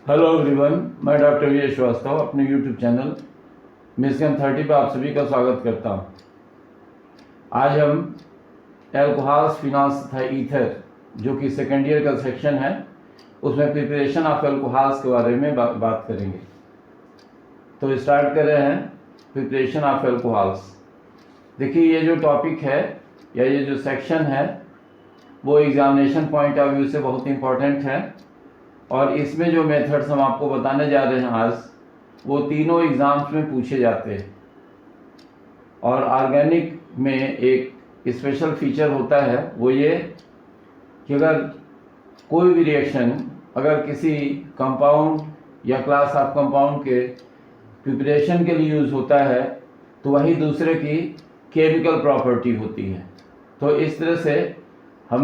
Hello everyone, मैं doctor V Srivastava अपने YouTube channel mission 30 पर आप सभी का स्वागत करता हूं। आज हम एल्कोहल्स, फिनॉल्स तथा ईथर जो कि सेकेंड ईयर का सेक्शन है उसमें प्रिपरेशन ऑफ एल्कोहल्स के बारे में बात करेंगे। तो स्टार्ट कर रहे हैं प्रिपरेशन ऑफ एल्कोहल्स। देखिए, ये जो टॉपिक है या ये जो सेक्शन है वो एग्जामिनेशन पॉइंट ऑफ व्यू से बहुत इंपॉर्टेंट है और इसमें जो मेथड्स हम आपको बताने जा रहे हैं आज वो तीनों एग्ज़ाम्स में पूछे जाते हैं। और ऑर्गेनिक में एक स्पेशल फीचर होता है वो ये कि अगर कोई भी रिएक्शन अगर किसी कंपाउंड या क्लास ऑफ कंपाउंड के प्रिपरेशन के लिए यूज़ होता है तो वही दूसरे की केमिकल प्रॉपर्टी होती है। तो इस तरह से हम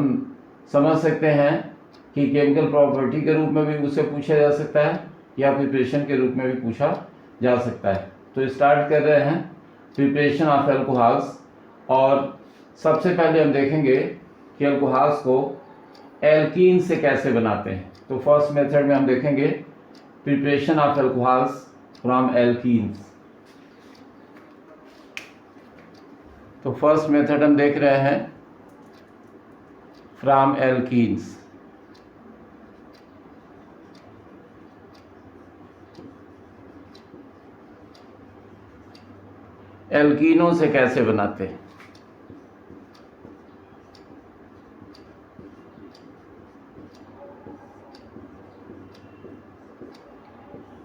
समझ सकते हैं कि केमिकल प्रॉपर्टी के रूप में भी उससे पूछा जा सकता है या प्रिपरेशन के रूप में भी पूछा जा सकता है। तो स्टार्ट कर रहे हैं प्रिपरेशन ऑफ एल्कोहल्स। और सबसे पहले हम देखेंगे कि एल्कोहल्स को एल्कीन से कैसे बनाते हैं। तो फर्स्ट मेथड में हम देखेंगे preparation of alcohols from alkenes. तो फर्स्ट मेथड हम देख रहे हैं फ्रॉम एल्कीन्स। एल्कीनों से कैसे बनाते हैं।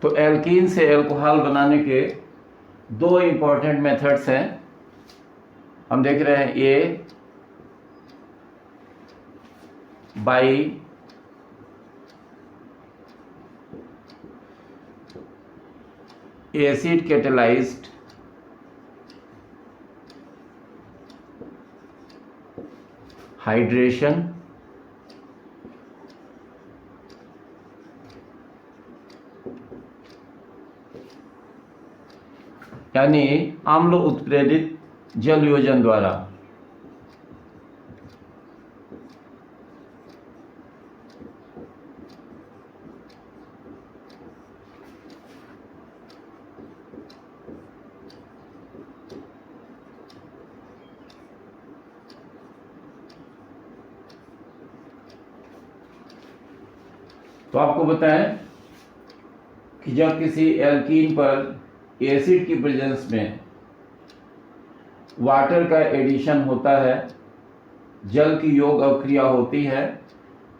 तो एल्कीन से एल्कोहल बनाने के दो इंपॉर्टेंट मेथड्स हैं। हम देख रहे हैं ए बाई एसिड कैटेलाइज्ड हाइड्रेशन यानी अम्ल उत्प्रेरित जल योजन द्वारा। तो आपको बताएं कि जब किसी एल्कीन पर एसिड की प्रेजेंस में वाटर का एडिशन होता है, जल की योग अवक्रिया होती है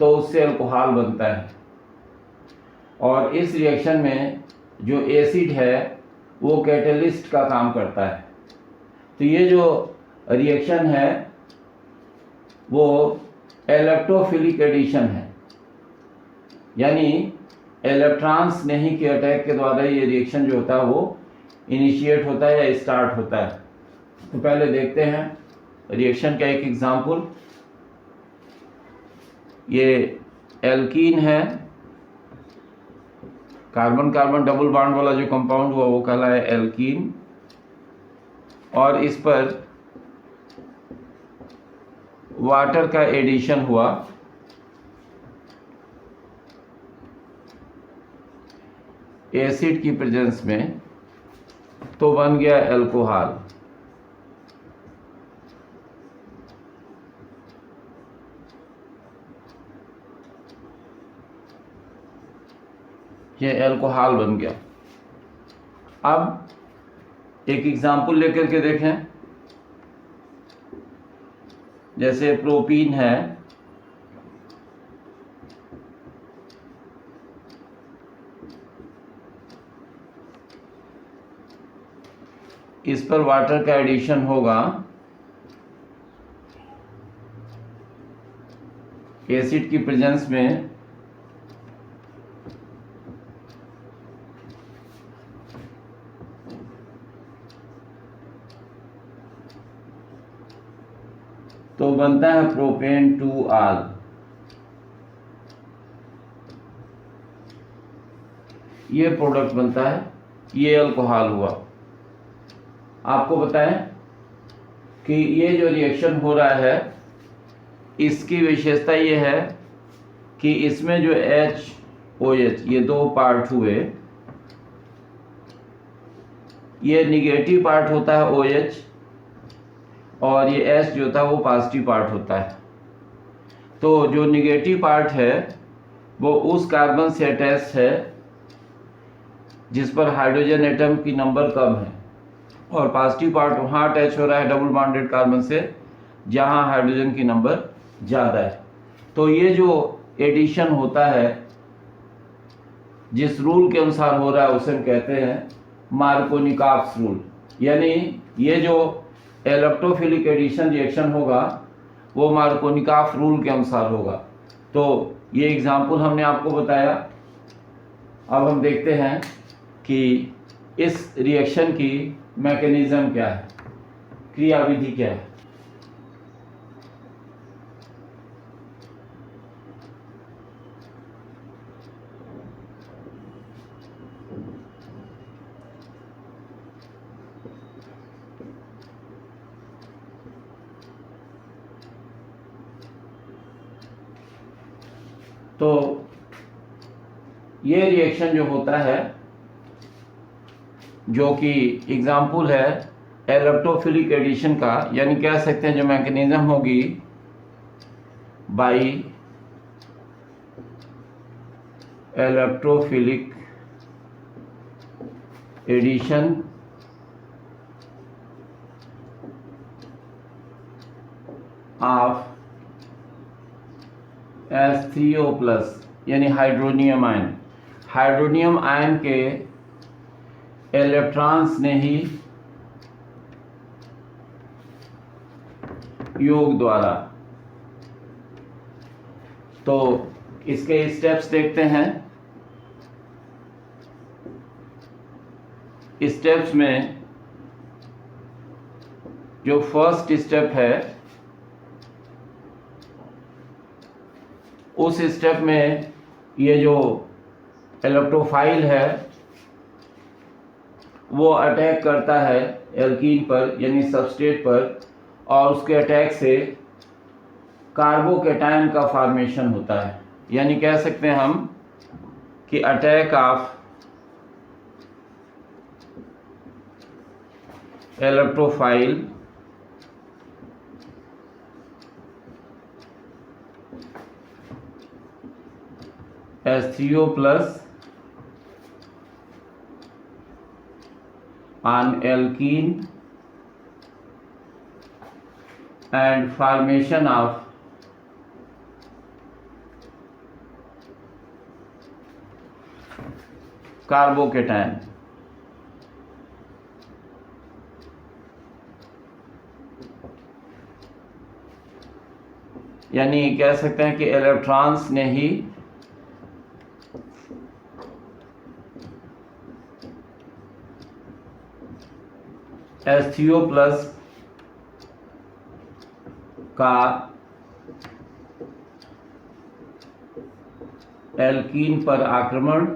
तो उससे अल्कोहल बनता है। और इस रिएक्शन में जो एसिड है वो कैटलिस्ट का काम करता है। तो ये जो रिएक्शन है वो इलेक्ट्रोफिलिक एडिशन है, यानी इलेक्ट्रॉन्स नहीं के अटैक के द्वारा ये रिएक्शन जो होता है वो इनिशिएट होता है या स्टार्ट होता है। तो पहले देखते हैं रिएक्शन का एक एग्जांपल। ये एल्कीन है, कार्बन कार्बन डबल बॉन्ड वाला जो कंपाउंड हुआ वो कहला है एल्कीन। और इस पर वाटर का एडिशन हुआ, एसिड की प्रेजेंस में, तो बन गया एल्कोहल। ये एल्कोहल बन गया। अब एक एग्जांपल लेकर के देखें। जैसे प्रोपीन है, इस पर वाटर का एडिशन होगा, एसिड की प्रेजेंस में, तो बनता है प्रोपेन 2 आल। ये प्रोडक्ट बनता है, ये अल्कोहल हुआ। आपको बताएं कि ये जो रिएक्शन हो रहा है इसकी विशेषता ये है कि इसमें जो H OH, ये दो पार्ट हुए। ये निगेटिव पार्ट होता है OH, और ये H जो होता है वो पॉजिटिव पार्ट होता है। तो जो निगेटिव पार्ट है वो उस कार्बन से अटैच है जिस पर हाइड्रोजन एटम की नंबर कम है, और पॉजिटिव पार्ट वहाँ अटैच हो रहा है डबल बॉन्डेड कार्बन से जहाँ हाइड्रोजन की नंबर ज़्यादा है। तो ये जो एडिशन होता है जिस रूल के अनुसार हो रहा है उसे हम कहते हैं मार्कोनिकॉफ रूल। यानी ये जो इलेक्ट्रोफिलिक एडिशन रिएक्शन होगा वो मार्कोनिकॉफ रूल के अनुसार होगा। तो ये एग्जाम्पल हमने आपको बताया। अब हम देखते हैं कि इस रिएक्शन की मैकेनिज्म क्या है, क्रियाविधि क्या है। तो ये रिएक्शन जो होता है, जो कि एग्जाम्पल है इलेक्ट्रोफिलिक एडिशन का, यानी कह सकते हैं जो मैकेनिज्म होगी by electrophilic addition of H3O+, यानी हाइड्रोनियम आयन। हाइड्रोनियम आयन के इलेक्ट्रॉन्स ने ही योग द्वारा। तो इसके स्टेप्स देखते हैं। स्टेप्स में जो फर्स्ट स्टेप है, उस स्टेप में ये जो इलेक्ट्रोफाइल है वो अटैक करता है एल्कीन पर यानी सबस्ट्रेट पर, और उसके अटैक से कार्बोकेटायन का फॉर्मेशन होता है। यानी कह सकते हैं हम कि attack of electrophile H3O+ on alkene and formation of carbocation. यानी कह सकते हैं कि इलेक्ट्रॉन्स ने ही H3O+ का एल्कीन पर आक्रमण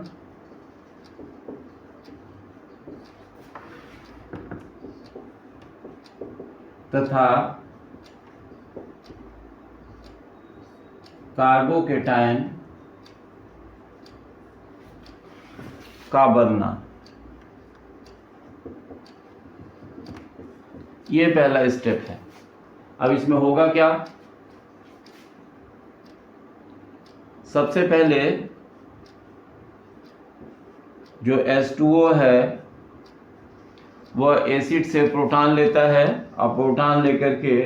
तथा कार्बोकेटायन का बनना, ये पहला स्टेप है। अब इसमें होगा क्या? सबसे पहले जो H2O है वह एसिड से प्रोटॉन लेता है, और प्रोटॉन लेकर के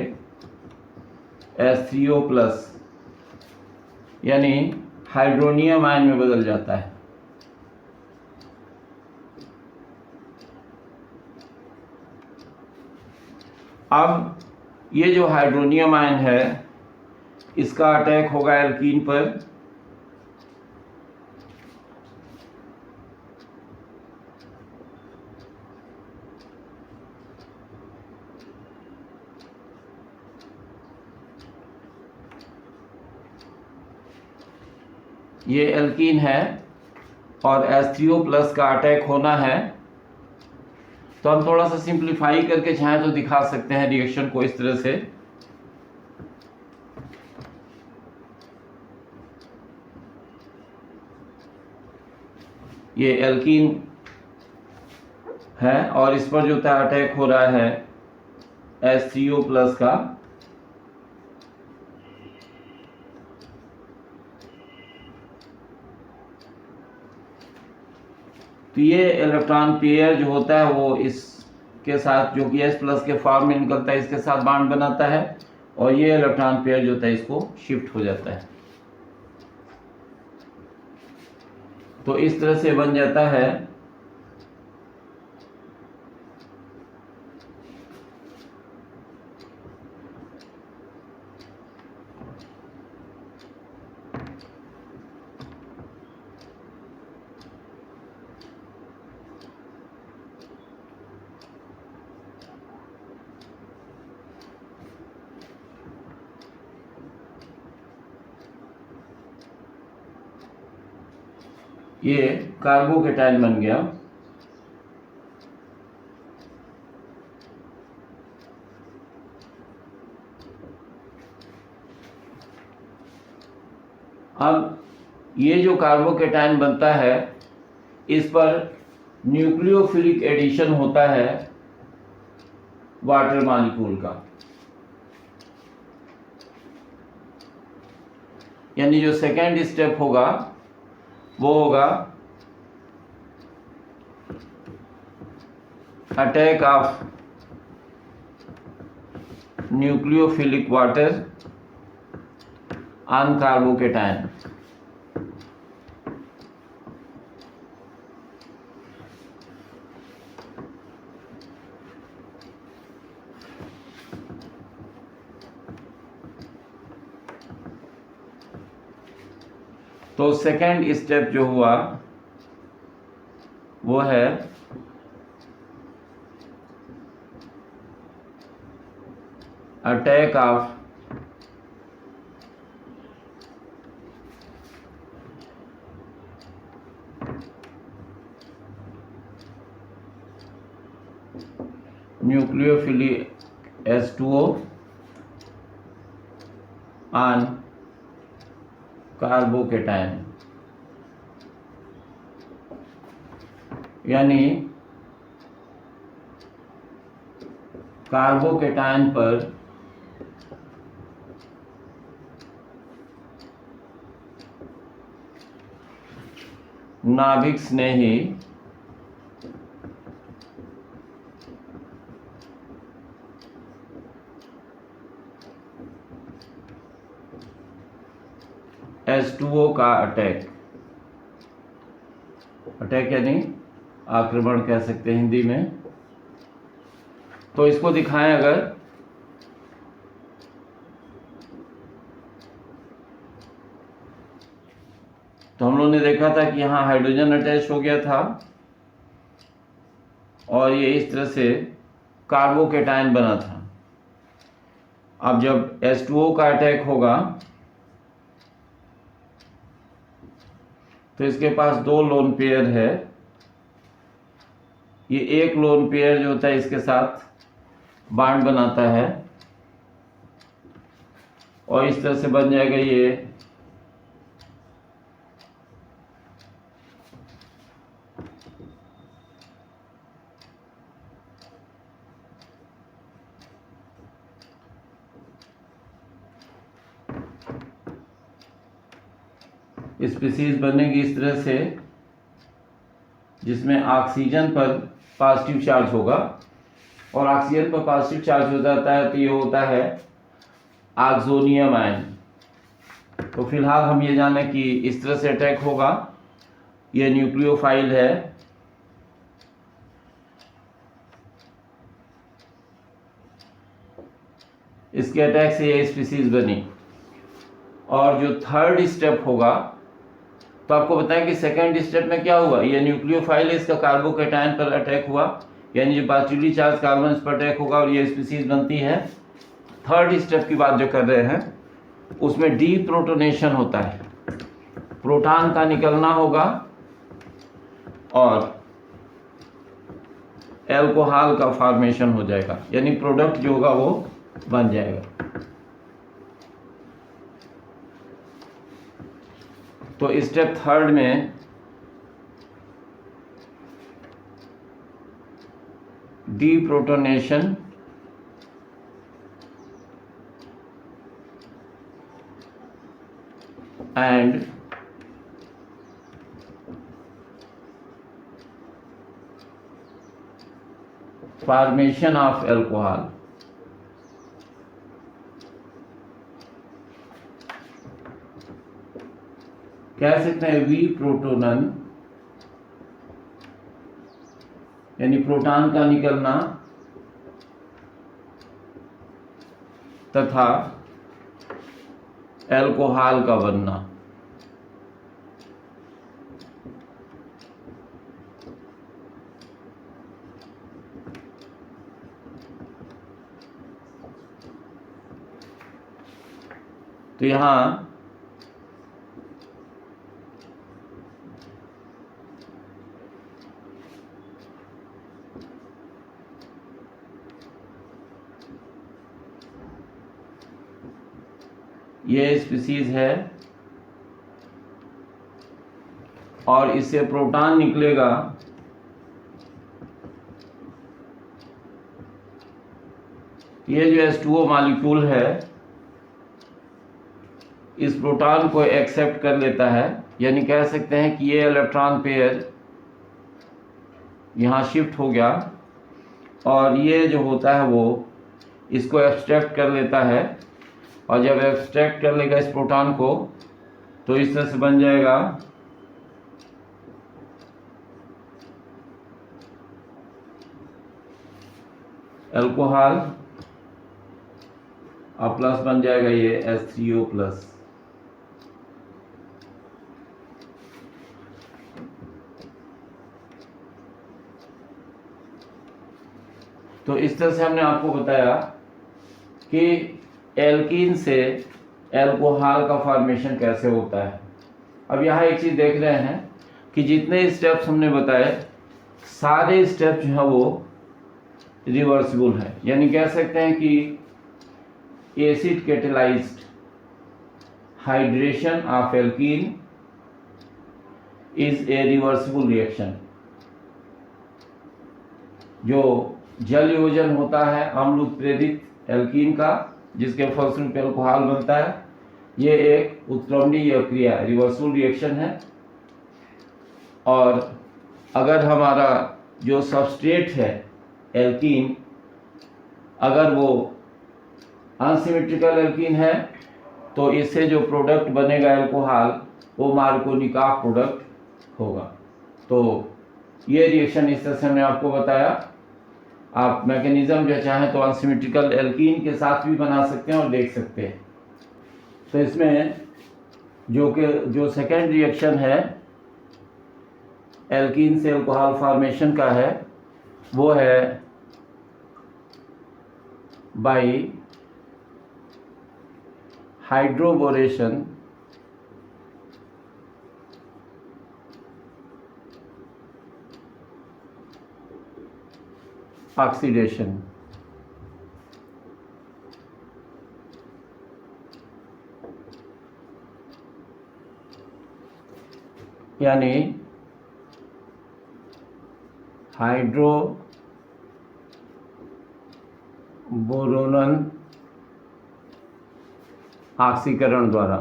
H3O+ यानी हाइड्रोनियम आयन में बदल जाता है। अब ये जो हाइड्रोनियम आयन है इसका अटैक होगा एल्कीन पर, ये एल्कीन है और H3O+ का अटैक होना है। तो हम थोड़ा सा सिंप्लीफाई करके चाहें तो दिखा सकते हैं रिएक्शन को इस तरह से। ये एल्कीन है और इस पर जो था अटैक हो रहा है HCO प्लस का, तो ये इलेक्ट्रॉन पेयर जो होता है वो इसके साथ, जो कि H प्लस के फॉर्म में निकलता है, इसके साथ बॉन्ड बनाता है और ये इलेक्ट्रॉन पेयर जो होता है इसको शिफ्ट हो जाता है। तो इस तरह से बन जाता है ये कार्बोकेटायन बन गया। अब ये जो कार्बोकेटायन बनता है इस पर न्यूक्लियोफिलिक एडिशन होता है वाटर मॉलिक्यूल का, यानी जो सेकेंड स्टेप होगा वो होगा attack of nucleophilic water on carbocation. तो सेकेंड स्टेप जो हुआ वो है attack of nucleophilic H2O on carbocation, यानी कार्बोकेटायन पर नाभिक ने ही H2O का अटैक यानी आक्रमण कह सकते हैं हिंदी में। तो इसको दिखाएं अगर, तो हम लोगों ने देखा था कि यहाँ हाइड्रोजन अटैच हो गया था और ये इस तरह से कार्बोकेटायन बना था। अब जब H2O का अटैक होगा तो इसके पास दो लोन पेयर है। ये एक लोन पेयर जो होता है इसके साथ बॉन्ड बनाता है और इस तरह से बन जाएगा ये स्पीशीज बनेगी इस तरह से, जिसमें ऑक्सीजन पर पॉजिटिव चार्ज होगा और ऑक्सीजन पर पॉजिटिव चार्ज हो जाता है तो ये होता है ऑक्सोनियम आयन। तो फिलहाल हम ये जाने कि इस तरह से अटैक होगा, ये न्यूक्लियोफाइल है, इसके अटैक से ये स्पीशीज बनी। और जो थर्ड स्टेप होगा तो आपको बताएं कि सेकेंड स्टेप में क्या हुआ, ये न्यूक्लियोफाइल है, इसका कार्बोकेटायन पर अटैक हुआ, यानी जो पॉजिटिवली चार्ज कार्बन इस पर अटैक होगा और ये स्पीशीज बनती है। थर्ड स्टेप की बात जो कर रहे हैं उसमें डीप्रोटोनेशन होता है, प्रोटॉन का निकलना होगा और एल्कोहल का फॉर्मेशन हो जाएगा, यानी प्रोडक्ट जो होगा वो बन जाएगा। तो स्टेप थर्ड में deprotonation and formation of alcohol. कह सकते हैं विप्रोटोनन यानी प्रोटॉन का निकलना तथा अल्कोहल का बनना। तो यहां ये स्पीसीज है और इससे प्रोटॉन निकलेगा ये जो H2O मॉलिक्यूल है इस प्रोटॉन को एक्सेप्ट कर लेता है, यानी कह सकते हैं कि ये इलेक्ट्रॉन पेयर यहाँ शिफ्ट हो गया और ये जो होता है वो इसको एक्सट्रैक्ट कर लेता है और जब एक्सट्रैक्ट कर लेगा इस प्रोटॉन को तो इस तरह से बन जाएगा अल्कोहल और प्लस बन जाएगा ये H3O प्लस। तो इस तरह से हमने आपको बताया कि एल्कीन से अल्कोहल का फॉर्मेशन कैसे होता है। अब यहाँ एक चीज़ देख रहे हैं कि जितने स्टेप्स हमने बताए सारे स्टेप जो है वो रिवर्सिबल है, यानी कह सकते हैं कि acid catalysed hydration of alkene is a reversible reaction. जो जल योजन होता है अम्ल उत्प्रेरित एल्कीन का जिसके फलस्वरूप अल्कोहल बनता है, ये एक उत्क्रमणीय क्रिया रिवर्सिबल रिएक्शन है। और अगर हमारा जो सबस्ट्रेट है एल्कीन अगर वो अनसिमेट्रिकल एल्कीन है तो इससे जो प्रोडक्ट बनेगा अल्कोहल वो मार्कोनिकॉफ प्रोडक्ट होगा। तो ये रिएक्शन इस तरह से हमने आपको बताया। आप मैकेनिज्म जो चाहें तो अनसिमेट्रिकल एल्कीन के साथ भी बना सकते हैं और देख सकते हैं। तो इसमें जो सेकेंड रिएक्शन है एल्कीन से अल्कोहल फॉर्मेशन का है वो है बाय हाइड्रोबोरेशन ऑक्सीडेशन। यानी हाइड्रोबोरोनन ऑक्सीकरण द्वारा।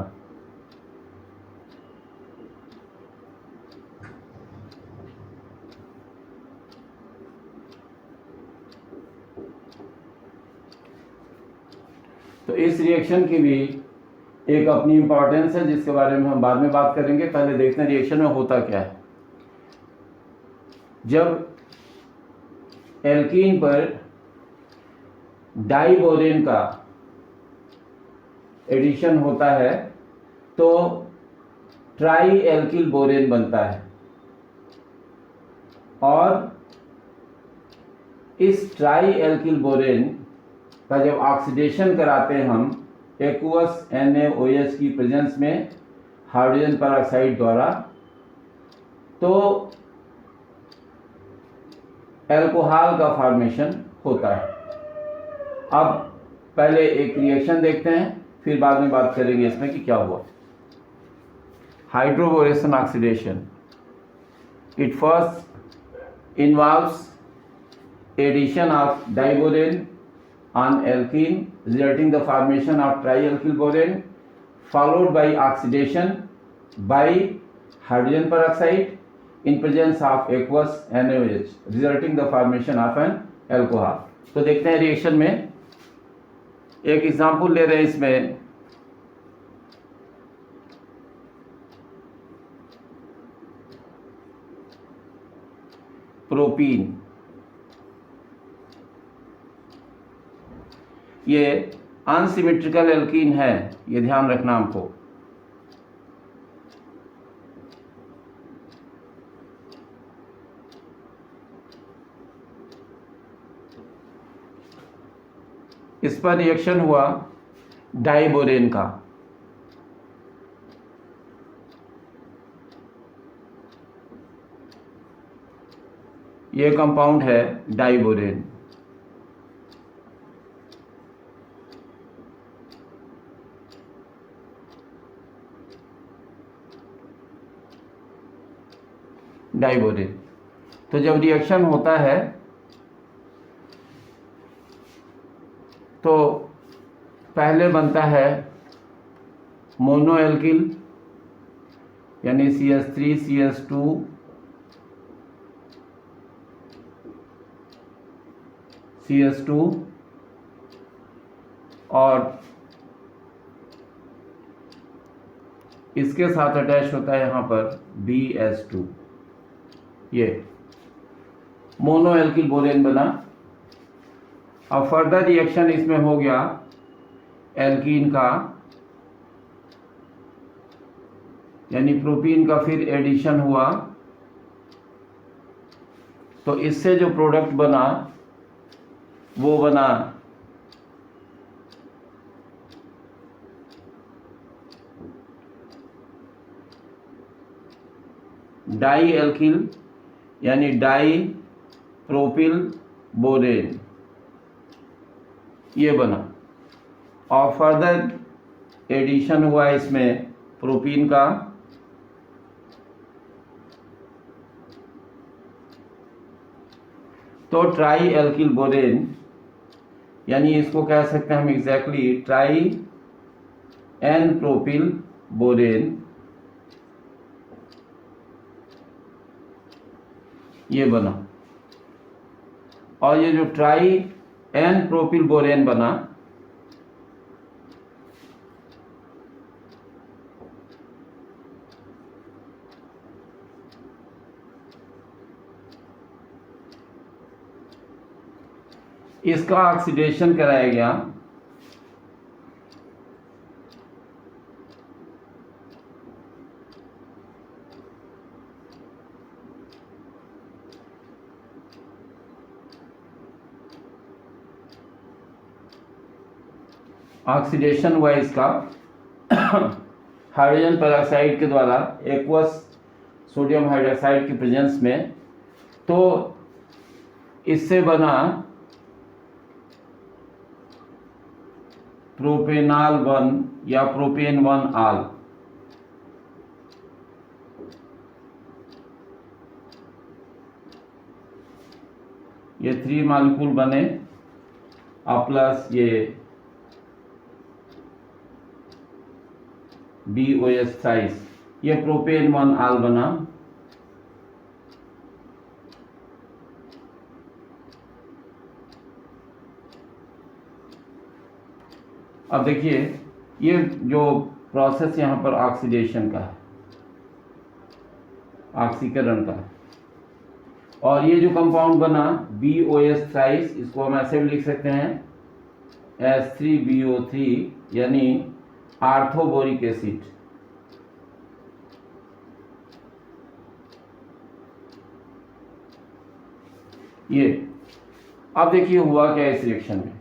तो इस रिएक्शन की भी एक अपनी इंपॉर्टेंस है जिसके बारे में हम बाद में बात करेंगे। पहले देखते हैं रिएक्शन में होता क्या है। जब एल्कीन पर डाइबोरेन का एडिशन होता है तो ट्राई एल्किल बोरेन बनता है और इस ट्राई एल्किल बोरेन का जब ऑक्सीडेशन कराते हैं हम एक्वस NaOH की प्रेजेंस में हाइड्रोजन पेरोक्साइड द्वारा तो अल्कोहल का फॉर्मेशन होता है। अब पहले एक रिएक्शन देखते हैं फिर बाद में बात करेंगे इसमें कि क्या हुआ। Hydroboration oxidation, it first involves addition of diborane on alkene resulting the formation of trialkyl borane followed by oxidation by hydrogen peroxide in presence of aqueous NaOH resulting the formation of an alcohol। तो देखते हैं reaction में, एक example ले रहे हैं इसमें। Propene, ये अनसिमेट्रिकल एल्कीन है, ये ध्यान रखना हमको। इस पर रिएक्शन हुआ डाइबोरेन का, ये कंपाउंड है डाइबोरेन। डाइबोरेन, तो जब रिएक्शन होता है तो पहले बनता है मोनोएल्किल यानी CH3 CH2 CH2 और इसके साथ अटैच होता है यहाँ पर BH2, ये मोनोएल्किल बोरेन बना। अब फर्दर रिएक्शन इसमें हो गया एल्कीन का, यानी प्रोपीन का फिर एडिशन हुआ, तो इससे जो प्रोडक्ट बना वो बना डाई एल्किल यानी डाई प्रोपिल बोरेन, ये बना। और फर्दर एडिशन हुआ इसमें प्रोपीन का, तो ट्राई एल्किल बोरेन, यानी इसको कह सकते हैं हम exactly tri n propyl borane, ये बना। और ये जो ट्राई एन प्रोपिल बोरेन बना, इसका ऑक्सीडेशन कराया गया ऑक्सीडेशन हुआ इसका हाइड्रोजन पेरोक्साइड के द्वारा एक्वस सोडियम हाइड्रोक्साइड की प्रेजेंस में, तो इससे बना प्रोपेनाल 1 या प्रोपेन 1 आल। ये 3 मॉलिक्यूल बने और प्लस ये BOH साइज, ये प्रोपेन 1 आल बना। अब देखिए ये जो प्रोसेस यहाँ पर ऑक्सीडेशन का है, ऑक्सीकरण का है, और ये जो कंपाउंड बना BOH साइज, इसको हम ऐसे भी लिख सकते हैं H3BO3 यानी आर्थोबोरिक एसिड। ये अब देखिए हुआ क्या इस रिएक्शन में।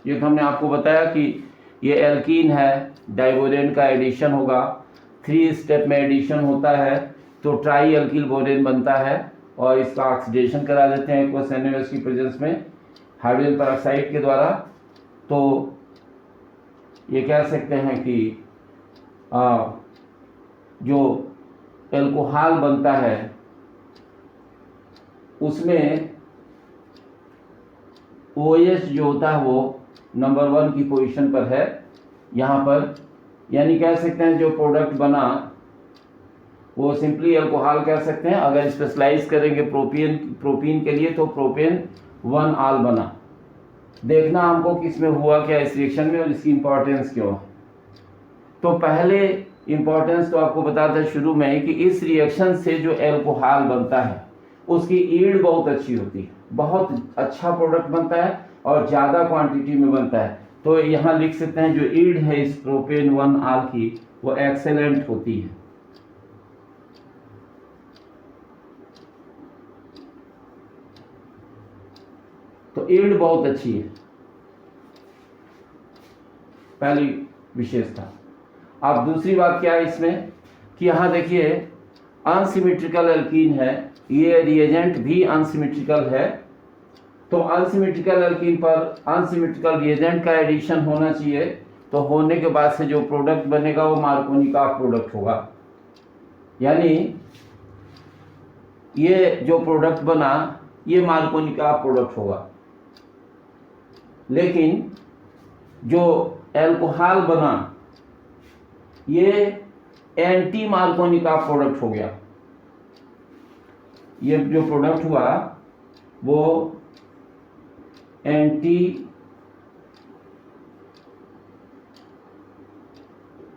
ये तो हमने आपको बताया कि ये एल्कीन है, डाइबोरेन का एडिशन होगा, 3 स्टेप में एडिशन होता है तो ट्राई एल्किल बोरेन बनता है, और इसका ऑक्सीडेशन करा देते हैं एक्वस NaOH की प्रेजेंस में हाइड्रोजन पेरोक्साइड के द्वारा। तो ये कह सकते हैं कि जो एल्कोहल बनता है उसमें OH जो होता है वो नंबर 1 की पोजीशन पर है यहाँ पर, यानी कह सकते हैं जो प्रोडक्ट बना वो सिंपली अल्कोहल कह सकते हैं। अगर स्पेशलाइज करेंगे प्रोपीन के लिए तो प्रोपेन 1 आल बना। देखना हमको किसमें हुआ क्या इस रिएक्शन में और इसकी इंपॉर्टेंस क्यों है। तो पहले इंपॉर्टेंस तो आपको बताते हैं शुरू में कि इस रिएक्शन से जो अल्कोहल बनता है उसकी ईल्ड बहुत अच्छी होती है, बहुत अच्छा प्रोडक्ट बनता है और ज़्यादा क्वांटिटी में बनता है। तो यहाँ लिख सकते हैं जो ईल्ड है इस प्रोपेन 1 आल की वो एक्सेलेंट होती है। तो ईल्ड बहुत अच्छी है, पहली विशेषता। अब दूसरी बात क्या है इसमें कि यहाँ देखिए अनसिमेट्रिकल एल्कीन है, ये रिएजेंट भी अनसिमेट्रिकल है। तो अनसिमेट्रिकल एल्कीन पर अनसिमेट्रिकल रिएजेंट का एडिशन होना चाहिए। तो होने के बाद से जो प्रोडक्ट बनेगा वो मार्कोनिकॉफ प्रोडक्ट होगा, यानी ये जो प्रोडक्ट बना ये मार्कोनिकॉफ प्रोडक्ट होगा। लेकिन जो अल्कोहल बना ये एंटी मार्कोनिकॉफ प्रोडक्ट हो गया। ये जो प्रोडक्ट हुआ वो एंटी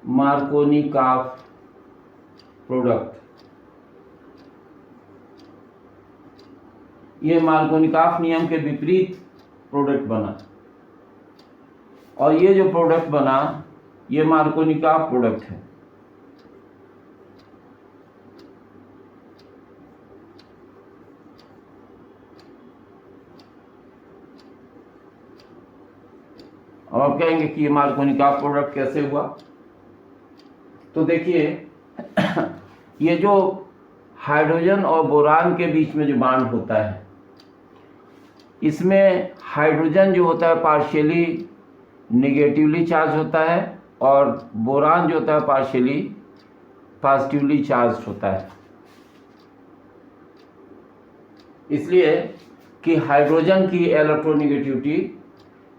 मार्कोनिकॉफ प्रोडक्ट, ये मार्कोनिकॉफ नियम के विपरीत प्रोडक्ट बना। और ये जो प्रोडक्ट बना ये मार्कोनिकॉफ प्रोडक्ट है। अब आप कहेंगे कि ये मार्कोनिकॉफ प्रोडक्ट कैसे हुआ। तो देखिए ये जो हाइड्रोजन और बोरान के बीच में जो बॉन्ड होता है इसमें हाइड्रोजन जो होता है पार्शियली नेगेटिवली चार्ज होता है और बोरान जो होता है पार्शियली पॉजिटिवली चार्ज होता है। इसलिए कि हाइड्रोजन की इलेक्ट्रोनेगेटिविटी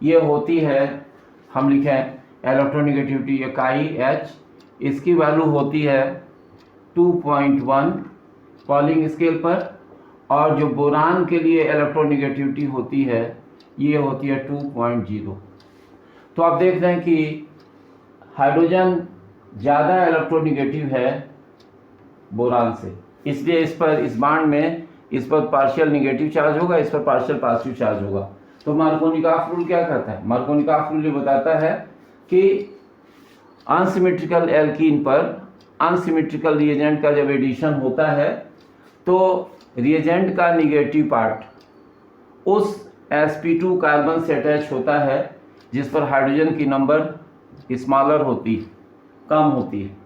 ये होती है, हम लिखें इलेक्ट्रोनेगेटिविटी इकाई H, इसकी वैल्यू होती है 2.1 पॉलिंग स्केल पर। और जो बोरान के लिए इलेक्ट्रोनेगेटिविटी होती है ये होती है 2.0। तो आप देख रहे हैं कि हाइड्रोजन ज़्यादा इलेक्ट्रोनेगेटिव है बोरान से, इसलिए इस पर इस बॉन्ड में इस पर पार्शियल नेगेटिव चार्ज होगा, इस पर पार्शियल पॉजिटिव चार्ज होगा। तो मार्कोनिकॉफ रूल क्या कहता है? मार्कोनिकॉफ रूल ये बताता है कि अनसिमेट्रिकल एल्कीन पर अनसिमेट्रिकल रिएजेंट का जब एडिशन होता है तो रिएजेंट का नेगेटिव पार्ट उस sp2 कार्बन से अटैच होता है जिस पर हाइड्रोजन की नंबर स्मॉलर होती है, कम होती है,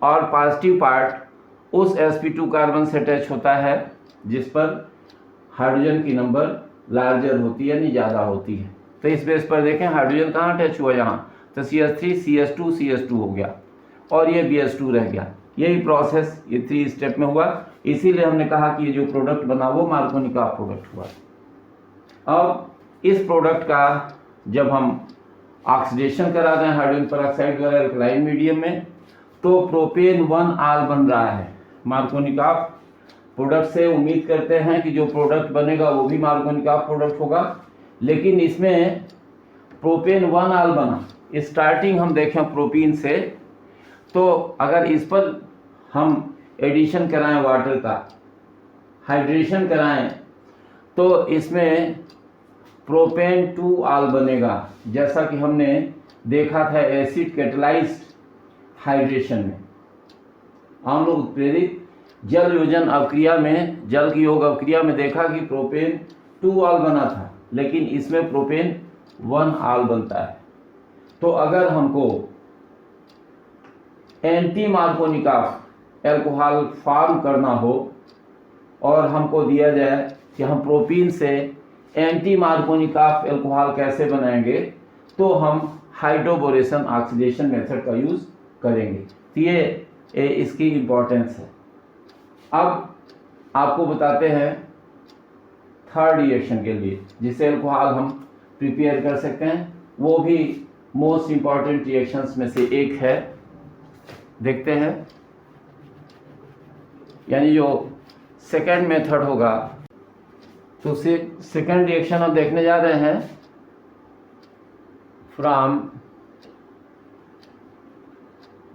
और पॉजिटिव पार्ट उस sp2 कार्बन से अटैच होता है जिस पर हाइड्रोजन की नंबर लार्जर होती है यानी ज़्यादा होती है। तो इस बेस पर देखें हाइड्रोजन कहाँ अटैच हुआ, यहाँ, तो CH3 CH2 CH2 हो गया और ये BH2 रह गया। यही प्रोसेस ये 3 स्टेप में हुआ, इसीलिए हमने कहा कि ये जो प्रोडक्ट बना वो मार्कोनिकॉफ प्रोडक्ट हुआ। अब इस प्रोडक्ट का जब हम ऑक्सीडेशन करा दें हाइड्रोजन पेरोक्साइड द्वारा अल्कलाइन मीडियम में तो प्रोपेन 1 आल बन रहा है। मार्कोनिकॉफ प्रोडक्ट से उम्मीद करते हैं कि जो प्रोडक्ट बनेगा वो भी मार्कोनिकॉफ प्रोडक्ट होगा, लेकिन इसमें प्रोपेन 1 आल बना। स्टार्टिंग हम देखें प्रोपीन से, तो अगर इस पर हम एडिशन कराएं वाटर का, हाइड्रेशन कराएं, तो इसमें प्रोपेन 2 आल बनेगा, जैसा कि हमने देखा था एसिड कैटलाइज्ड हाइड्रेशन में। अम्ल उत्प्रेरित जल योजन अवक्रिया में, जल की योग अवक्रिया में देखा कि प्रोपेन 2 आल बना था, लेकिन इसमें प्रोपेन 1 आल बनता है। तो अगर हमको एंटी मार्कोनिकॉफ एल्कोहल फॉर्म करना हो और हमको दिया जाए कि हम प्रोपीन से एंटी मार्कोनिकॉफ एल्कोहल कैसे बनाएंगे, तो हम हाइड्रोबोरेशन ऑक्सीडेशन मेथड का यूज़ करेंगे। तो ये इसकी इम्पोर्टेंस है। अब आपको बताते हैं थर्ड रिएक्शन के लिए जिसे एल्कोहल हम प्रिपेयर कर सकते हैं, वो भी मोस्ट इम्पॉर्टेंट रिएक्शंस में से एक है। देखते हैं, यानी जो सेकेंड मेथड होगा, तो सेकेंड रिएक्शन हम देखने जा रहे हैं फ्रॉम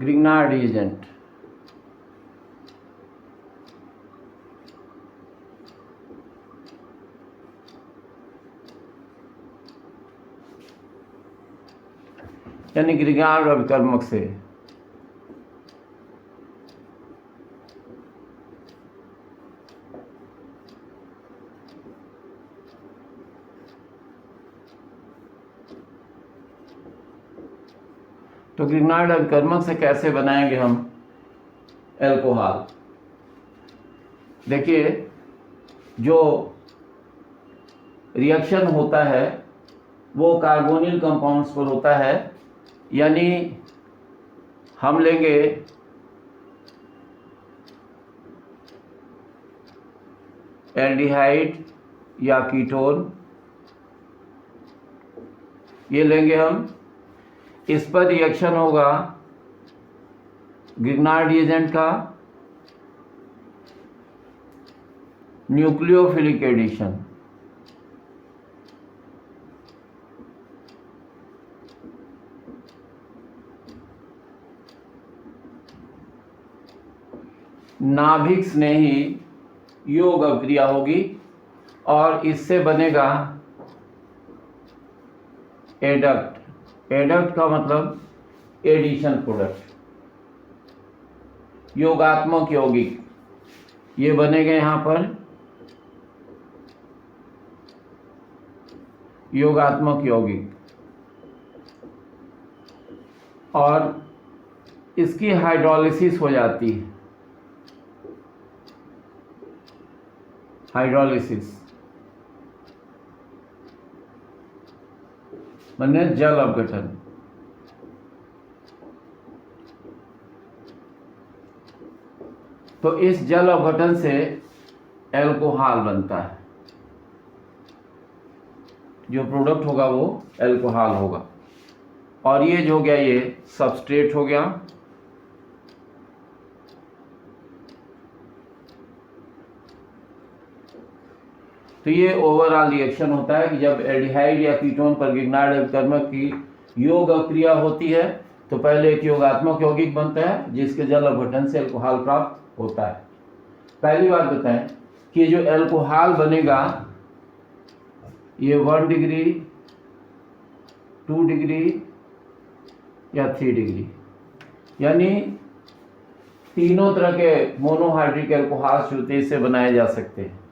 ग्रिग्नार्ड रिएजेंट। यानी ग्रिग्नार्ड अभिकर्मक से। तो ग्रिग्नार्ड अभिकर्मक से कैसे बनाएंगे हम एल्कोहल? देखिए, जो रिएक्शन होता है वो कार्बोनिल कंपाउंड्स पर होता है, यानी हम लेंगे एल्डिहाइड या कीटोन, ये लेंगे हम। इस पर रिएक्शन होगा ग्रिग्नार्ड रिएजेंट का न्यूक्लियोफिलिक एडिशन। नाभिक स्नेही योग अभिक्रिया होगी और इससे बनेगा एडक्ट। एडक्ट का मतलब एडिशन प्रोडक्ट, योगात्मक यौगिक, ये बनेगा यहाँ पर योगात्मक यौगिक, और इसकी हाइड्रोलिसिस हो जाती है। हाइड्रोलिसिस माने जल अपघटन। तो इस जल अपघटन से एल्कोहल बनता है, जो प्रोडक्ट होगा वो एल्कोहल होगा। और ये जो हो गया, ये सबस्ट्रेट हो गया। तो ये ओवरऑल रिएक्शन होता है कि जब एल्डिहाइड या कीटोन पर ग्रिग्नार्ड अभिकर्मक की योग अक्रिया होती है तो पहले एक योगात्मक यौगिक बनता है जिसके जल अपघटन से एल्कोहल प्राप्त होता है। पहली बात बताएं कि जो एल्कोहल बनेगा ये 1 डिग्री, 2 डिग्री या 3 डिग्री, यानी तीनों तरह के मोनोहाइड्रिक एल्कोहल्स जो होते हैं इससे बनाए जा सकते हैं।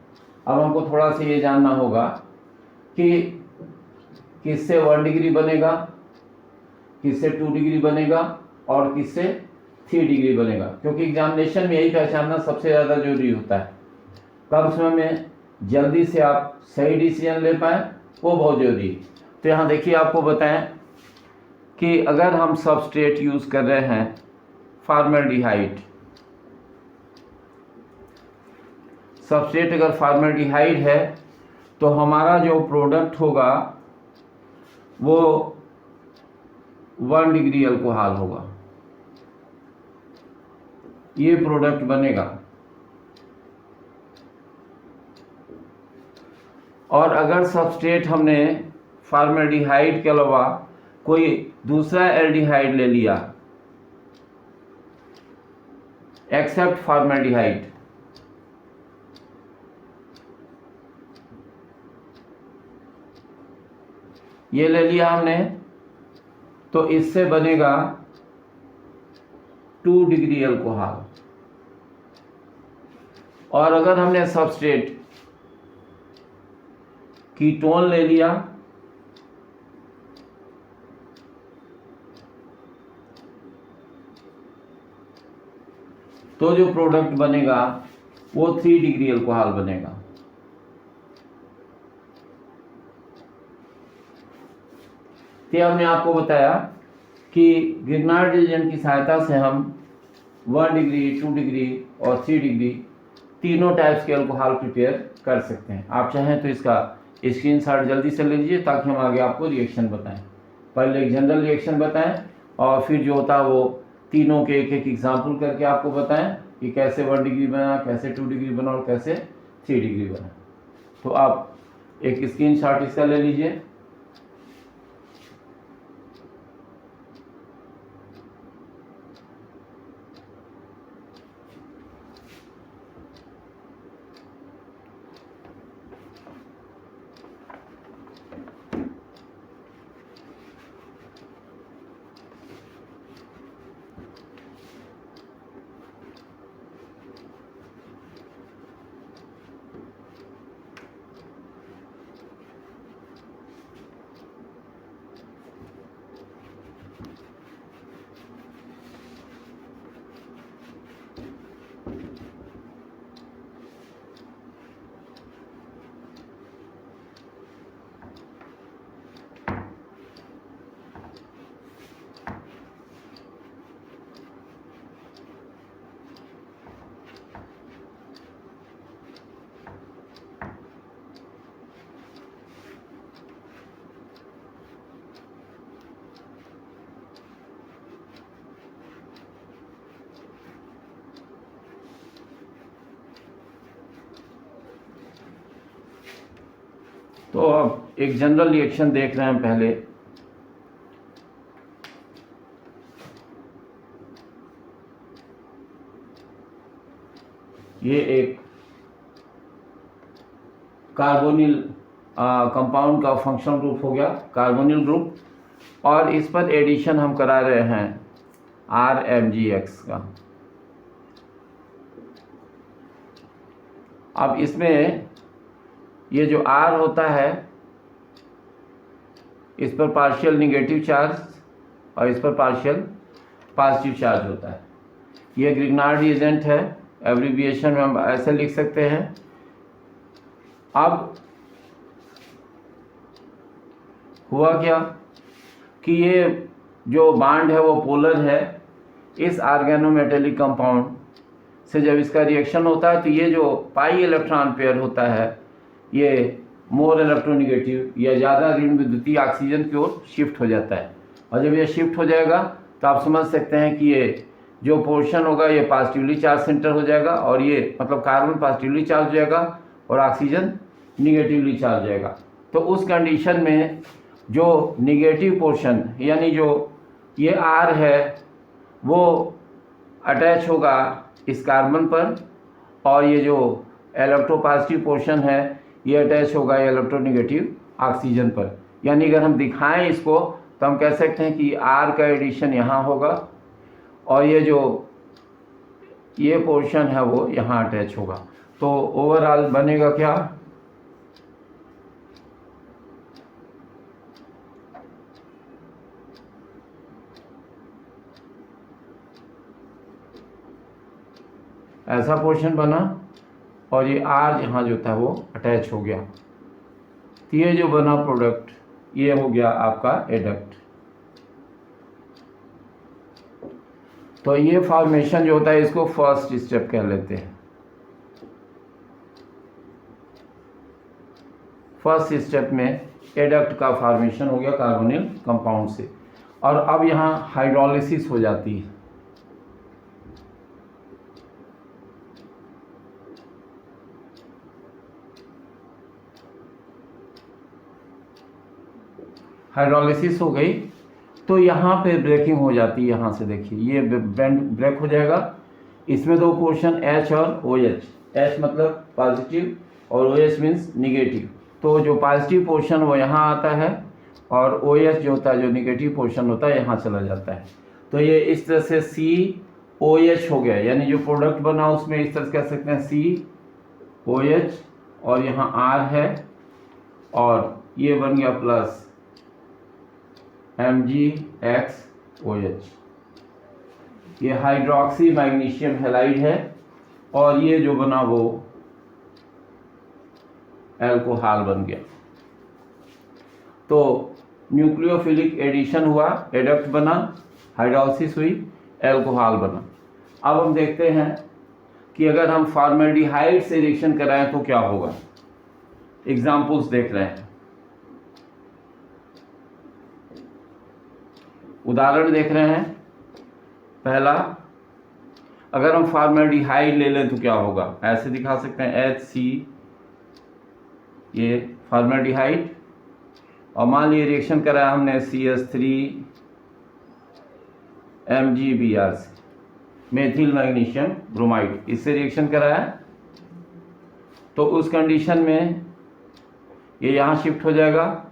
अब हमको थोड़ा सा ये जानना होगा कि किससे 1 डिग्री बनेगा, किससे 2 डिग्री बनेगा और किससे 3 डिग्री बनेगा, क्योंकि एग्जामिनेशन में यही पहचानना सबसे ज़्यादा जरूरी होता है। कम समय में जल्दी से आप सही डिसीजन ले पाएँ, वो बहुत जरूरी है। तो यहाँ देखिए, आपको बताएं कि अगर हम सबस्ट्रेट यूज़ कर रहे हैं फॉर्मल्डिहाइड, सबस्ट्रेट अगर फॉर्मल्डिहाइड है तो हमारा जो प्रोडक्ट होगा वो 1 डिग्री अल्कोहल होगा, ये प्रोडक्ट बनेगा। और अगर सबस्ट्रेट हमने फॉर्मल्डिहाइड के अलावा कोई दूसरा एल्डिहाइड ले लिया एक्सेप्ट फॉर्मल्डिहाइड, ये ले लिया हमने, तो इससे बनेगा 2 डिग्री अल्कोहल। और अगर हमने सबस्ट्रेट कीटोन ले लिया तो जो प्रोडक्ट बनेगा वो 3 डिग्री अल्कोहल बनेगा। तो हमने आपको बताया कि ग्रिग्नार्ड रिएजेंट की सहायता से हम 1 डिग्री, 2 डिग्री और 3 डिग्री तीनों टाइप्स के अल्कोहल प्रिपेयर कर सकते हैं। आप चाहें तो इसका स्क्रीनशॉट जल्दी से ले लीजिए ताकि हम आगे आपको रिएक्शन बताएं। पहले एक जनरल रिएक्शन बताएं और फिर जो होता है वो तीनों के एक एक एग्जाम्पल करके आपको बताएं कि कैसे 1 डिग्री बना, कैसे 2 डिग्री बना और कैसे 3 डिग्री बना। तो आप एक स्क्रीनशॉट इसका ले लीजिए। तो अब एक जनरल रिएक्शन देख रहे हैं पहले। ये एक कार्बोनिल कंपाउंड का फंक्शनल ग्रुप हो गया, कार्बोनिल ग्रुप, और इस पर एडिशन हम करा रहे हैं RMgX का। अब इसमें ये जो R होता है इस पर पार्शियल निगेटिव चार्ज और इस पर पार्शियल पॉजिटिव चार्ज होता है। ये ग्रिग्नार्ड रिएजेंट है, एब्रिविएशन में हम ऐसे लिख सकते हैं। अब हुआ क्या कि ये जो बांड है वो पोलर है। इस ऑर्गेनोमेटेलिक कंपाउंड से जब इसका रिएक्शन होता है तो ये जो पाई इलेक्ट्रॉन पेयर होता है ये मोर इलेक्ट्रोनिगेटिव या ज़्यादा ऋण विद्युतीय ऑक्सीजन की ओर शिफ्ट हो जाता है। और जब ये शिफ्ट हो जाएगा तो आप समझ सकते हैं कि ये जो पोर्शन होगा ये पॉजिटिवली चार्ज सेंटर हो जाएगा, और ये मतलब कार्बन पॉजिटिवली चार्ज हो जाएगा और ऑक्सीजन निगेटिवली चार्ज हो जाएगा। तो उस कंडीशन में जो निगेटिव पोर्शन यानी जो ये R है वो अटैच होगा इस कार्बन पर, और ये जो इलेक्ट्रोपॉजिटिव पोर्शन है ये अटैच होगा इलेक्ट्रोनिगेटिव ऑक्सीजन पर। यानी अगर हम दिखाएं इसको तो हम कह सकते हैं कि R का एडिशन यहाँ होगा और ये जो ये पोर्शन है वो यहाँ अटैच होगा। तो ओवरऑल बनेगा क्या, ऐसा पोर्शन बना और ये R यहाँ जो था वो अटैच हो गया। तो ये जो बना प्रोडक्ट ये हो गया आपका एडक्ट। तो ये फॉर्मेशन जो होता है इसको फर्स्ट स्टेप कह लेते हैं। फर्स्ट स्टेप में एडक्ट का फॉर्मेशन हो गया कार्बोनिल कंपाउंड से, और अब यहाँ हाइड्रोलिसिस हो जाती है। हाइड्रोलिसिस हो गई तो यहाँ पे ब्रेकिंग हो जाती है। यहाँ से देखिए ये ब्रेक हो जाएगा। इसमें दो पोर्शन H और OH, H मतलब पॉजिटिव और OH मीन्स निगेटिव। तो जो पॉजिटिव पोर्शन वो यहाँ आता है और OH जो होता है जो निगेटिव पोर्शन होता है यहाँ चला जाता है। तो ये इस तरह से COH हो गया, यानी जो प्रोडक्ट बना उसमें इस तरह से कह सकते हैं COH और यहाँ R है और ये बन गया प्लस MgXOH। ये हाइड्रोक्सी मैग्नीशियम हैलाइड है और ये जो बना वो एल्कोहल बन गया। तो न्यूक्लियोफिलिक एडिशन हुआ, एडक्ट बना, हाइड्रोलिसिस हुई, एल्कोहल बना। अब हम देखते हैं कि अगर हम फॉर्मेल्डिहाइड से रिएक्शन कराएं तो क्या होगा। एग्जाम्पल्स देख रहे हैं, उदाहरण देख रहे हैं। पहला, अगर हम फॉर्मेल्डिहाइड ले लें तो क्या होगा, ऐसे दिखा सकते हैं HC, ये फॉर्मेल्डिहाइड, और मान लीजिए रिएक्शन कराया हमने CH3MgBr से, मेथिल मैग्नीशियम ब्रोमाइड, इससे रिएक्शन कराया, तो उस कंडीशन में ये यहाँ शिफ्ट हो जाएगा,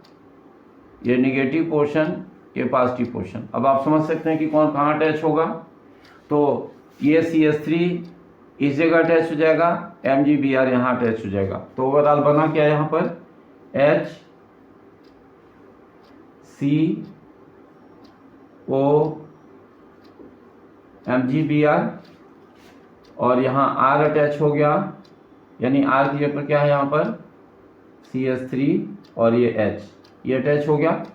ये निगेटिव पोर्शन, ये पॉजिटिव पोर्शन। अब आप समझ सकते हैं कि कौन कहाँ अटैच होगा। तो ये CH3 इस जगह अटैच हो जाएगा, MgBr यहाँ अटैच हो जाएगा। तो ओवरऑल बना क्या यहाँ पर, HCO MgBr, और यहाँ R अटैच हो गया, यानी R की जगह पर क्या है यहाँ पर CH3 और ये H, ये अटैच हो गया।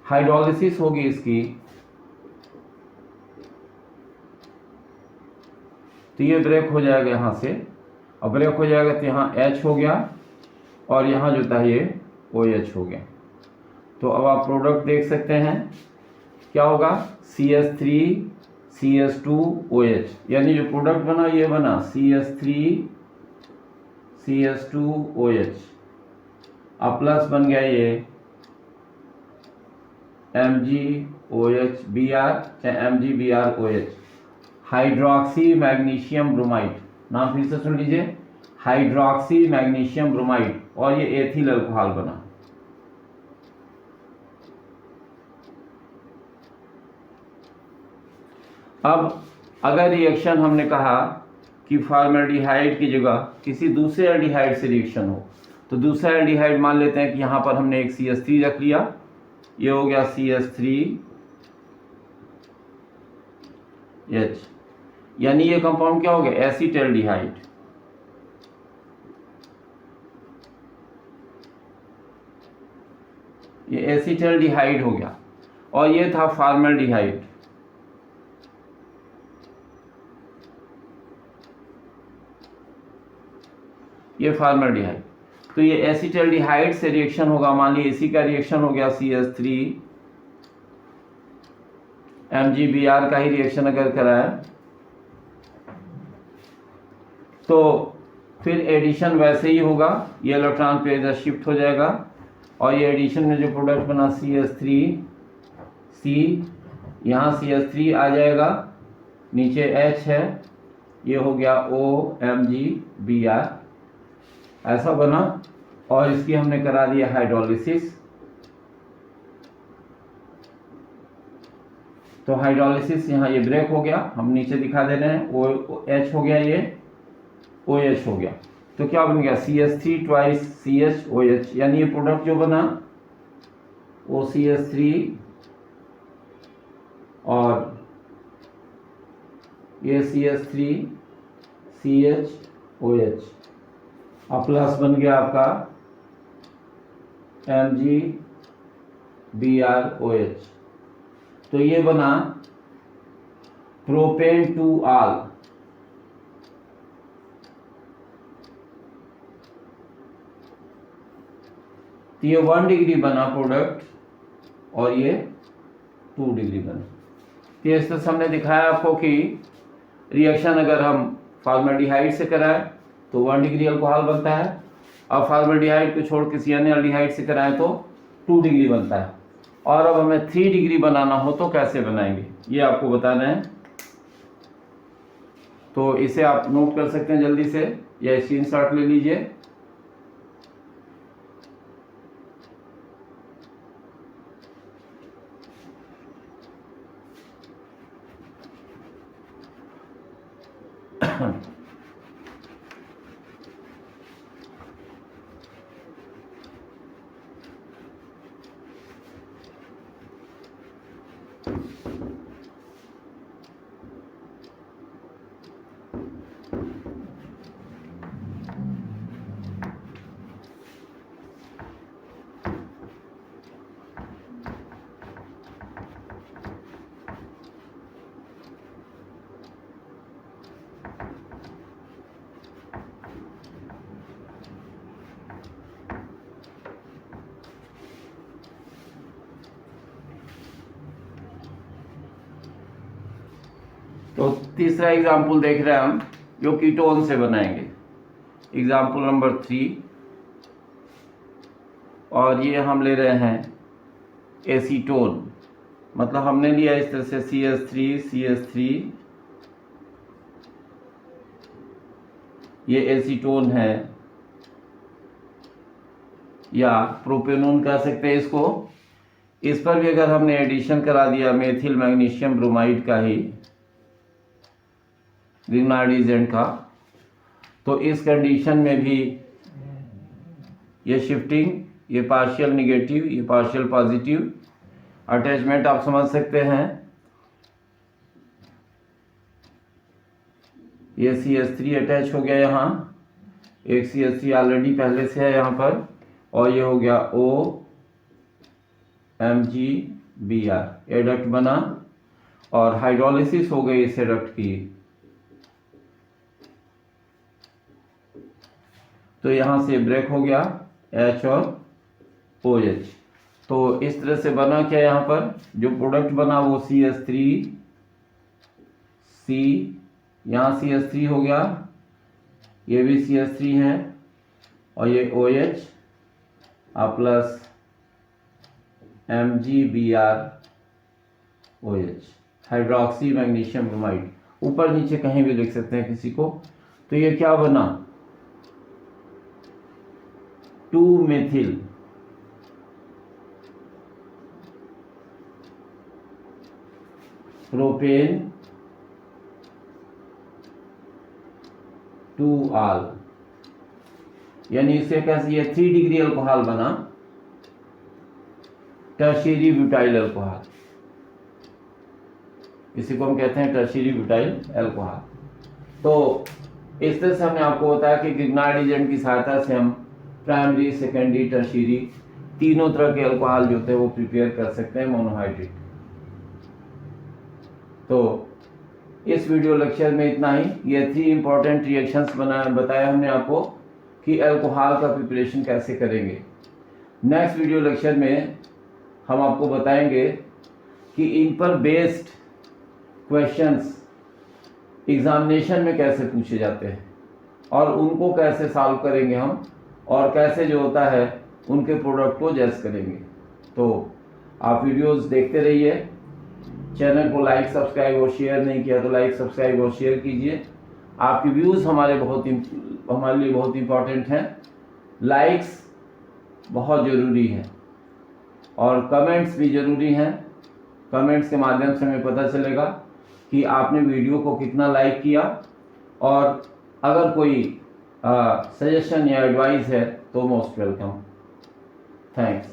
हाइड्रोलिसिस होगी इसकी, तो ये ब्रेक हो जाएगा यहाँ से, और ब्रेक हो जाएगा तो यहाँ H हो गया, और यहाँ जो था ये OH हो गया। तो अब आप प्रोडक्ट देख सकते हैं क्या होगा, CH3 CH2 OH, यानी जो प्रोडक्ट बना ये बना CH3 CH2 OH, अब प्लस बन गया ये MgOH-Br या MgBr OH, hydroxy magnesium bromide, नाम फिर से सुन लीजिए, हाइड्रोक्सी मैग्नीशियम ब्रोमाइड, और ये एथिल अल्कोहल बना। अब अगर रिएक्शन हमने कहा कि फॉर्मेल्डिहाइड की जगह किसी दूसरे एल्डिहाइड से रिएक्शन हो, तो दूसरा एल्डिहाइड मान लेते हैं कि यहाँ पर हमने एक CH3 रख लिया, ये हो गया CH3H, यानी ये कंपाउंड क्या हो गया, एसिटाल्डिहाइड। ये एसिटाल्डिहाइड हो गया, और ये था फॉर्मेल्डिहाइड। ये फॉर्मेल्डिहाइड, तो ये एसिटाल्डिहाइड से रिएक्शन होगा, मान लीजिए इसी का रिएक्शन हो गया CH3MgBr का ही रिएक्शन अगर कराया, तो फिर एडिशन वैसे ही होगा, ये इलेक्ट्रॉन पे इधर शिफ्ट हो जाएगा, और ये एडिशन में जो प्रोडक्ट बना CH3C, यहाँ CH3 आ जाएगा, नीचे H है, ये हो गया OMgBr, ऐसा बना, और इसकी हमने करा दिया हाइड्रोलिसिस। तो हाइड्रोलिसिस यहाँ ये ब्रेक हो गया, हम नीचे दिखा दे रहे हैं, OH हो गया, ये OH हो गया, तो क्या बन गया CH3 ट्वाइस CHOH, यानी ये प्रोडक्ट जो बना OCH3 और ये CH3 CHOH, और प्लस बन गया आपका MgBr OH, तो ये बना प्रोपेन 2ऑल। तो ये 1 डिग्री बना प्रोडक्ट, और ये 2 डिग्री बना। तो इस तरह हमने दिखाया आपको कि रिएक्शन अगर हम फॉर्मेल्डिहाइड से कराएं तो 1 डिग्री अल्कोहल बनता है, और फॉर्मेल्डिहाइड को छोड़ किसी अन्य एल्डिहाइड से कराएं तो 2 डिग्री बनता है। और अब हमें 3 डिग्री बनाना हो तो कैसे बनाएंगे, ये आपको बताना है। तो इसे आप नोट कर सकते हैं जल्दी से, या स्क्रीनशॉट ले लीजिए। तो तीसरा एग्जाम्पल देख रहे हैं हम, जो कीटोन से बनाएंगे। एग्जाम्पल नंबर 3, और ये हम ले रहे हैं एसीटोन। मतलब हमने लिया इस तरह से CH3 ये एसीटोन है, या प्रोपेनोन कह सकते हैं इसको। इस पर भी अगर हमने एडिशन करा दिया मेथिल मैग्नीशियम ब्रोमाइड का ही, ग्रिग्नार्ड एजेंट का, तो इस कंडीशन में भी ये शिफ्टिंग, ये पार्शियल निगेटिव, ये पार्शियल पॉजिटिव अटैचमेंट आप समझ सकते हैं। ये CH3 अटैच हो गया यहाँ, एक CH3 ऑलरेडी पहले से है यहाँ पर, और ये हो गया OMgBr, एडक्ट बना और हाइड्रोलिसिस हो गई इस एडक्ट की। तो यहाँ से ब्रेक हो गया H और OH। तो इस तरह से बना क्या, यहाँ पर जो प्रोडक्ट बना वो CH3C, यहाँ CH3 हो गया, ये भी CH3 है, और ये OH plus MgBr OH, hydroxy magnesium bromide. ऊपर नीचे कहीं भी लिख सकते हैं किसी को। तो ये क्या बना, 2-मेथिल प्रोपेन 2-आल, यानी इसे कैसे, ये 3 डिग्री अल्कोहल बना, टर्शियरी ब्यूटाइल अल्कोहल। इसी को हम कहते हैं टर्शियरी ब्यूटाइल अल्कोहल। तो इस तरह से हमने आपको बताया कि ग्रिग्नार्ड एजेंट की सहायता से हम प्राइमरी, सेकेंडरी, टर्शियरी तीनों तरह के अल्कोहल जो होते हैं वो प्रिपेयर कर सकते हैं मोनोहाइड्रेट। तो इस वीडियो लेक्चर में इतना ही। ये 3 इंपॉर्टेंट रिएक्शंस बताया हमने आपको कि अल्कोहल का प्रिपरेशन कैसे करेंगे। नेक्स्ट वीडियो लेक्चर में हम आपको बताएंगे कि इन पर बेस्ड क्वेश्चंस एग्जामिनेशन में कैसे पूछे जाते हैं और उनको कैसे सॉल्व करेंगे हम, और कैसे जो होता है उनके प्रोडक्ट को जज करेंगे। तो आप वीडियोस देखते रहिए। चैनल को लाइक, सब्सक्राइब और शेयर नहीं किया तो लाइक, सब्सक्राइब और शेयर कीजिए। आपके व्यूज़ हमारे लिए बहुत इंपॉर्टेंट हैं। लाइक्स बहुत ज़रूरी हैं और कमेंट्स भी ज़रूरी हैं। कमेंट्स के माध्यम से हमें पता चलेगा कि आपने वीडियो को कितना लाइक किया, और अगर कोई सजेशन या एडवाइस है तो मोस्ट वेलकम। थैंक्स।